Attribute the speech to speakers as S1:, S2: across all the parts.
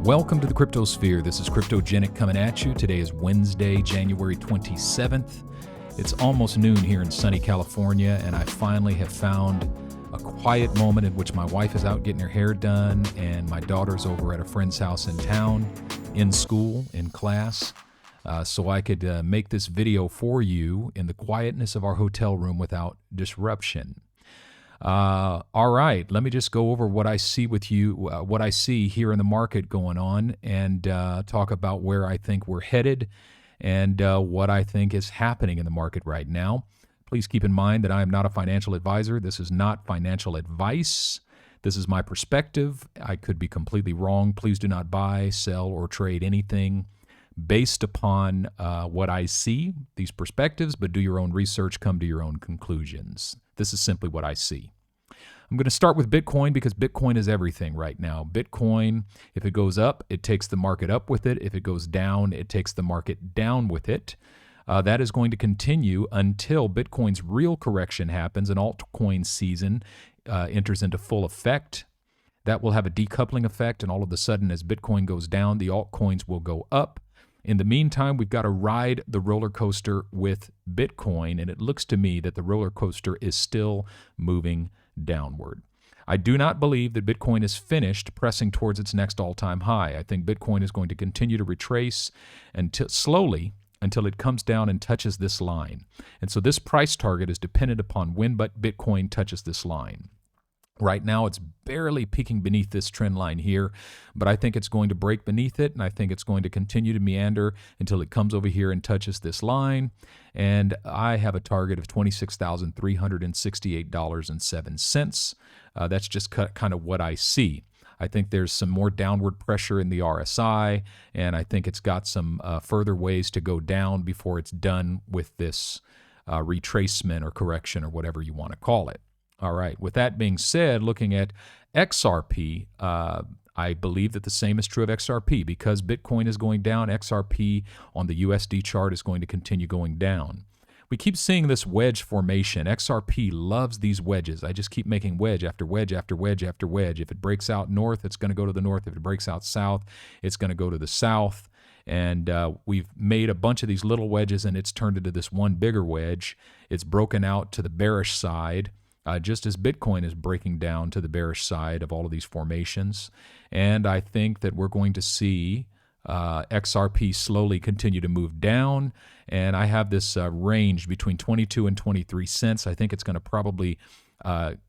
S1: Welcome to the Cryptosphere. This is Cryptogenic coming at you. Today is Wednesday, January 27th. It's almost noon here in sunny California, and I finally have found a quiet moment in which my wife is out getting her hair done and my daughter's over at a friend's house in town, in school, in class, so I could make this video for you in the quietness of our hotel room without disruption. All right, let me just go over what I see with you, what I see here in the market going on, and talk about where I think we're headed and what I think is happening in the market right now. Please keep in mind that I am not a financial advisor. This is not financial advice. This is my perspective. I could be completely wrong. Please do not buy, sell, or trade anything based upon what I see, these perspectives, but do your own research, come to your own conclusions. This is simply what I see. I'm going to start with Bitcoin because Bitcoin is everything right now. Bitcoin, if it goes up, it takes the market up with it. If it goes down, it takes the market down with it. That is going to continue until Bitcoin's real correction happens and altcoin season enters into full effect. That will have a decoupling effect, and all of a sudden, as Bitcoin goes down, the altcoins will go up. In the meantime, we've got to ride the roller coaster with Bitcoin, and it looks to me that the roller coaster is still moving downward. I do not believe that Bitcoin is finished pressing towards its next all-time high. I think Bitcoin is going to continue to retrace slowly until it comes down and touches this line. And so this price target is dependent upon when Bitcoin touches this line. Right now, it's barely peeking beneath this trend line here, but I think it's going to break beneath it, and I think it's going to continue to meander until it comes over here and touches this line. And I have a target of $26,368.07. That's just kind of what I see. I think there's some more downward pressure in the RSI, and I think it's got some further ways to go down before it's done with this retracement or correction or whatever you want to call it. All right, with that being said, looking at XRP, I believe that the same is true of XRP. Because Bitcoin is going down, XRP on the USD chart is going to continue going down. We keep seeing this wedge formation. XRP loves these wedges. I just keep making wedge after wedge after wedge after wedge. If it breaks out north, it's going to go to the north. If it breaks out south, it's going to go to the south. And we've made a bunch of these little wedges, and it's turned into this one bigger wedge. It's broken out to the bearish side. Just as Bitcoin is breaking down to the bearish side of all of these formations. And I think that we're going to see XRP slowly continue to move down. And I have this range between 22 and 23 cents. I think it's going to probably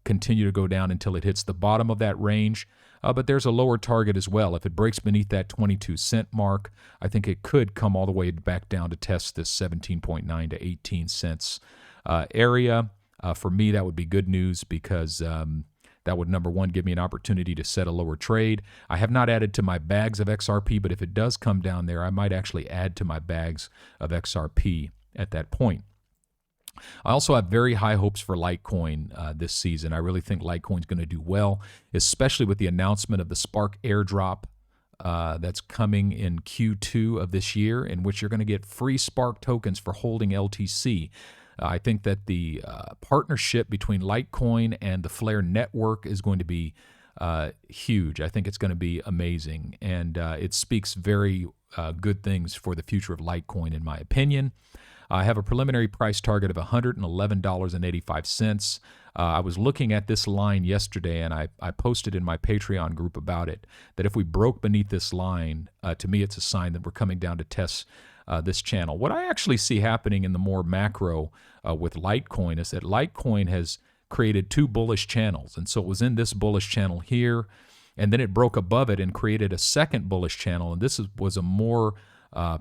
S1: continue to go down until it hits the bottom of that range. But there's a lower target as well. If it breaks beneath that 22 cent mark, I think it could come all the way back down to test this 17.9 to 18 cents area. For me, that would be good news because that would, number one, give me an opportunity to set a lower trade. I have not added to my bags of XRP, but if it does come down there, I might actually add to my bags of XRP at that point. I also have very high hopes for Litecoin this season. I really think Litecoin's going to do well, especially with the announcement of the Spark airdrop that's coming in Q2 of this year, in which you're going to get free Spark tokens for holding LTC. I think that the partnership between Litecoin and the Flare network is going to be huge. I think it's going to be amazing, and it speaks very good things for the future of Litecoin, in my opinion. I have a preliminary price target of $111.85. I was looking at this line yesterday, and I posted in my Patreon group about it, that if we broke beneath this line, to me it's a sign that we're coming down to test this channel. What I actually see happening in the more macro with Litecoin is that Litecoin has created two bullish channels. And so it was in this bullish channel here, and then it broke above it and created a second bullish channel. And this was a more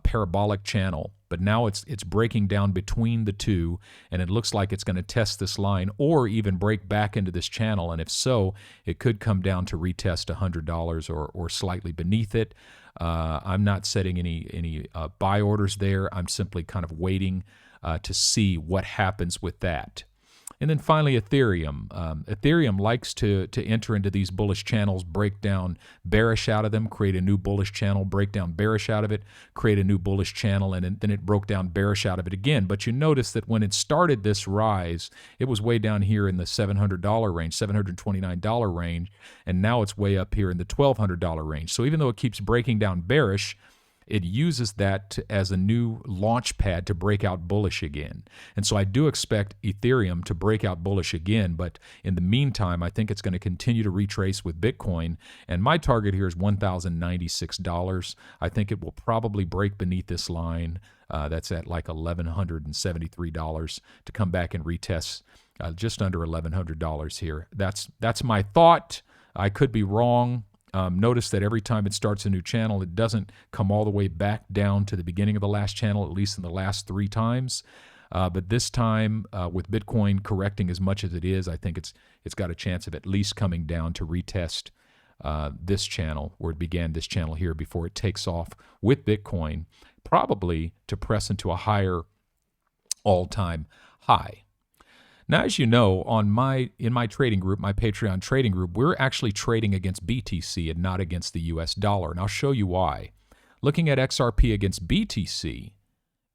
S1: parabolic channel. But now it's breaking down between the two, and it looks like it's going to test this line or even break back into this channel. And if so, it could come down to retest $100 or slightly beneath it. I'm not setting any buy orders there. I'm simply kind of waiting to see what happens with that. And then finally, Ethereum. Ethereum likes to enter into these bullish channels, break down bearish out of them, create a new bullish channel, break down bearish out of it, create a new bullish channel, and then it broke down bearish out of it again. But you notice that when it started this rise, it was way down here in the $700 range, $729 range, and now it's way up here in the $1,200 range. So even though it keeps breaking down bearish, it uses that as a new launch pad to break out bullish again. And so I do expect Ethereum to break out bullish again, but in the meantime, I think it's going to continue to retrace with Bitcoin. And my target here is $1,096. I think it will probably break beneath this line. That's at like $1,173 to come back and retest just under $1,100 here. That's my thought. I could be wrong. Notice that every time it starts a new channel, it doesn't come all the way back down to the beginning of the last channel, at least in the last 3 times. But this time, with Bitcoin correcting as much as it is, I think it's got a chance of at least coming down to retest this channel, where it began this channel here, before it takes off with Bitcoin, probably to press into a higher all-time high. Now, as you know, in my trading group, my Patreon trading group, we're actually trading against BTC and not against the US dollar, and I'll show you why. Looking at XRP against BTC,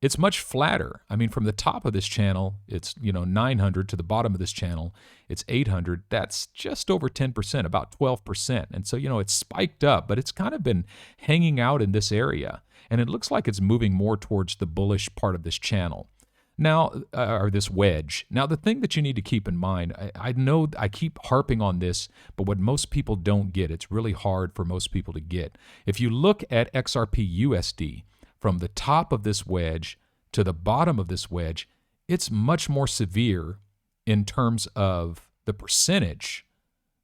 S1: it's much flatter. I mean, from the top of this channel, it's 900 to the bottom of this channel, it's 800. That's just over 10%, about 12%. And so, it's spiked up, but it's kind of been hanging out in this area, and it looks like it's moving more towards the bullish part of this channel. Now, or this wedge. Now, the thing that you need to keep in mind, I know I keep harping on this, but what most people don't get, it's really hard for most people to get. If you look at XRP USD, from the top of this wedge to the bottom of this wedge, it's much more severe in terms of the percentage.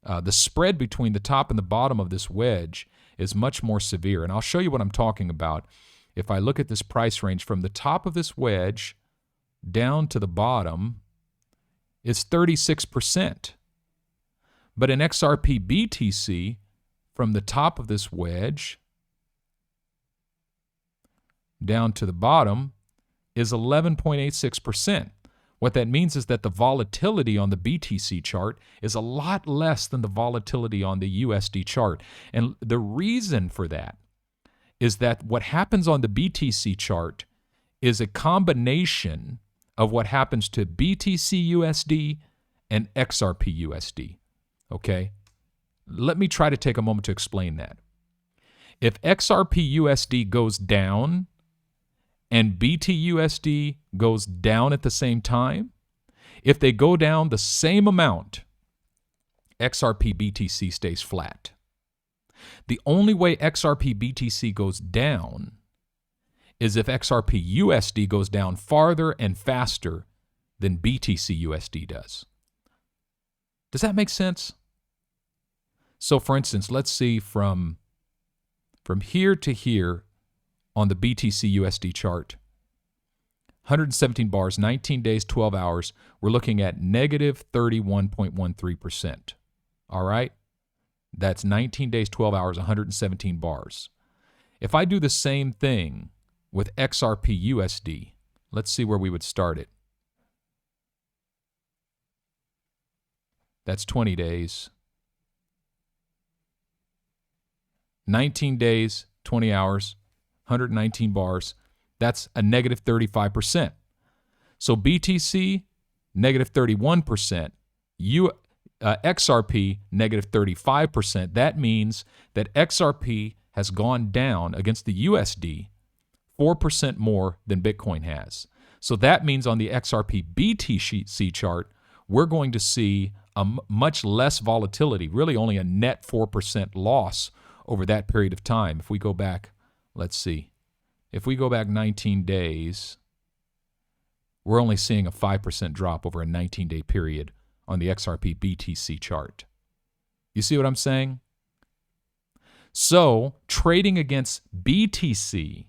S1: The spread between the top and the bottom of this wedge is much more severe. And I'll show you what I'm talking about. If I look at this price range from the top of this wedge down to the bottom, is 36%. But in XRP BTC, from the top of this wedge down to the bottom, is 11.86%. What that means is that the volatility on the BTC chart is a lot less than the volatility on the USD chart. And the reason for that is that what happens on the BTC chart is a combination of what happens to BTC USD and XRP USD. Okay? Let me try to take a moment to explain that. If XRP USD goes down and BTUSD goes down at the same time, if they go down the same amount, XRP BTC stays flat. The only way XRP BTC goes down is if XRP USD goes down farther and faster than BTC USD does. Does that make sense? So for instance, let's see from here to here on the BTC USD chart, 117 bars, 19 days, 12 hours, we're looking at negative 31.13%. All right? That's 19 days, 12 hours, 117 bars. If I do the same thing with XRP USD, let's see where we would start it. That's 20 days. 19 days, 20 hours, 119 bars. That's a negative 35%. So BTC, negative 31%. XRP, negative 35%. That means that XRP has gone down against the USD 4% more than Bitcoin has. So that means on the XRP BTC chart, we're going to see a much less volatility, really only a net 4% loss over that period of time. If we go back, let's see, if we go back 19 days, we're only seeing a 5% drop over a 19-day period on the XRP BTC chart. You see what I'm saying? So trading against BTC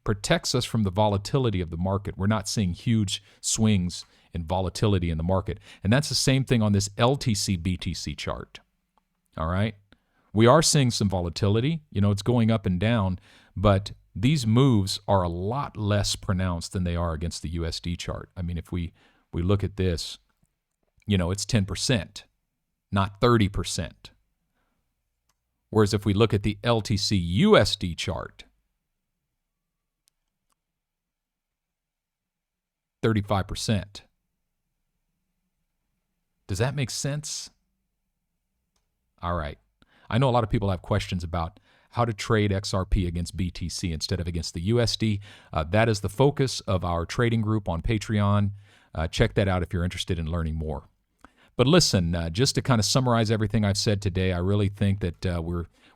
S1: protects us from the volatility of the market. We're not seeing huge swings in volatility in the market. And that's the same thing on this LTC BTC chart. All right? We are seeing some volatility. It's going up and down, but these moves are a lot less pronounced than they are against the USD chart. I mean, if we we look at this, it's 10%, not 30%. Whereas if we look at the LTC USD chart, 35%. Does that make sense? All right. I know a lot of people have questions about how to trade XRP against BTC instead of against the USD. That is the focus of our trading group on Patreon. Check that out if you're interested in learning more. But listen, just to kind of summarize everything I've said today, I really think that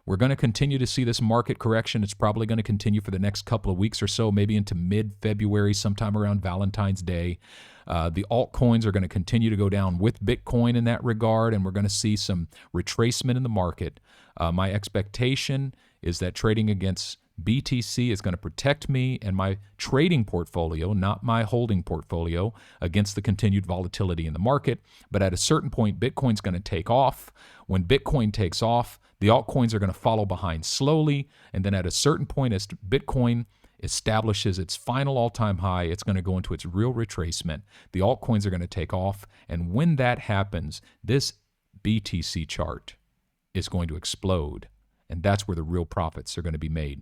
S1: we're going to continue to see this market correction. It's probably going to continue for the next couple of weeks or so, maybe into mid-February, sometime around Valentine's Day. The altcoins are going to continue to go down with Bitcoin in that regard, and we're going to see some retracement in the market. My expectation is that trading against BTC is going to protect me and my trading portfolio, not my holding portfolio, against the continued volatility in the market. But at a certain point, Bitcoin's going to take off. When Bitcoin takes off, the altcoins are going to follow behind slowly. And then at a certain point, as Bitcoin establishes its final all-time high, it's going to go into its real retracement. The altcoins are going to take off. And when that happens, this BTC chart is going to explode. And that's where the real profits are going to be made.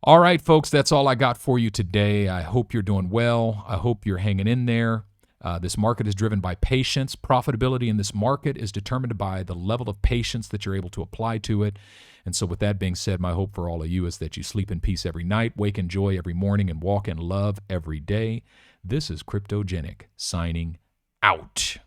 S1: All right, folks, that's all I got for you today. I hope you're doing well. I hope you're hanging in there. This market is driven by patience. Profitability in this market is determined by the level of patience that you're able to apply to it. And so with that being said, my hope for all of you is that you sleep in peace every night, wake in joy every morning, and walk in love every day. This is Cryptogenic signing out.